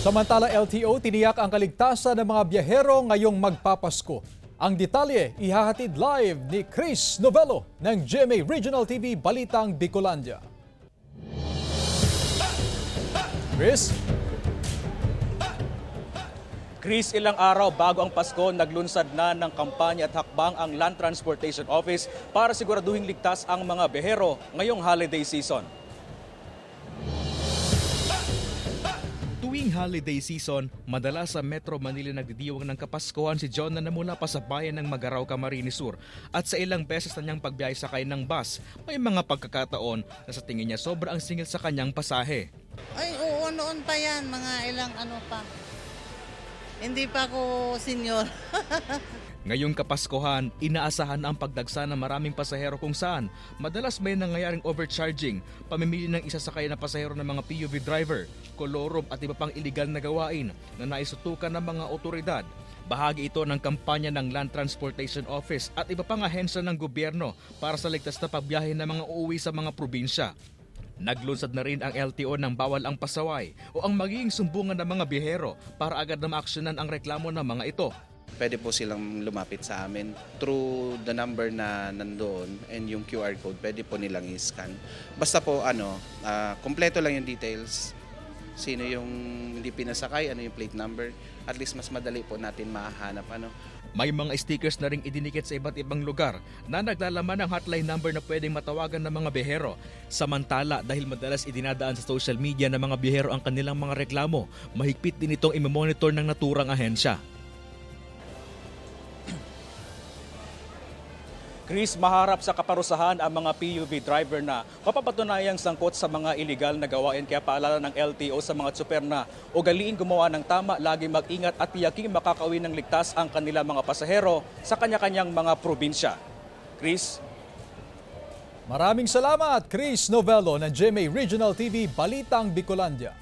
Samantala, LTO tiniyak ang kaligtasan ng mga biyahero ngayong magpapasko. Ang detalye ihahatid live ni Chris Novello ng GMA Regional TV Balitang Bicolandia. Chris, ilang araw bago ang Pasko, naglunsad na ng kampanya at hakbang ang Land Transportation Office para siguraduhing ligtas ang mga biyahero ngayong holiday season. Tuwing holiday season, madalas sa Metro Manila nagdidiwang ng Kapaskuhan si John na namula pa sa bayan ng Magaraw, Camarines Sur. At sa ilang beses na niyang pagbiyahe sakay ng bus, may mga pagkakataon na sa tingin niya sobrang singil sa kanyang pasahe. Ay, oo, noon pa yan, mga ilang ano pa. Hindi pa ako senior. Ngayong Kapaskuhan, inaasahan ang pagdagsa ng maraming pasahero kung saan madalas may nangyayaring overcharging, pamimili ng isasakay na pasahero ng mga PUV driver, kolorom at iba pang iligal na gawain na naisutukan ng mga otoridad. Bahagi ito ng kampanya ng Land Transportation Office at iba pang ahensya ng gobyerno para sa ligtas na pagbiyahe ng mga uuwi sa mga probinsya. Naglunsad na rin ang LTO ng bawal ang pasaway o ang magiging sumbungan ng mga biyahero para agad na maaksyonan ang reklamo ng mga ito. Pwede po silang lumapit sa amin through the number na nandoon and yung QR code, pwede po nilang i-scan. Basta po kompleto lang yung details, sino yung hindi pinasakay, ano yung plate number, at least mas madali po natin mahanap. May mga stickers na ring idinikit sa iba't ibang lugar na naglalaman ng hotline number na pwedeng matawagan ng mga biyahero. Samantala, dahil madalas idinadaan sa social media ng mga biyahero ang kanilang mga reklamo, mahigpit din itong imamonitor ng naturang ahensya. Chris, maharap sa kaparusahan ang mga PUV driver na mapapatunayang sangkot sa mga iligal na gawain. Kaya paalala ng LTO sa mga tsuper na ugaliin gumawa ng tama, lagi mag-ingat at tiyaking makakauwi ng ligtas ang kanilang mga pasahero sa kanya-kanyang mga probinsya. Chris? Maraming salamat, Chris Novello ng GMA Regional TV Balitang Bicolandia.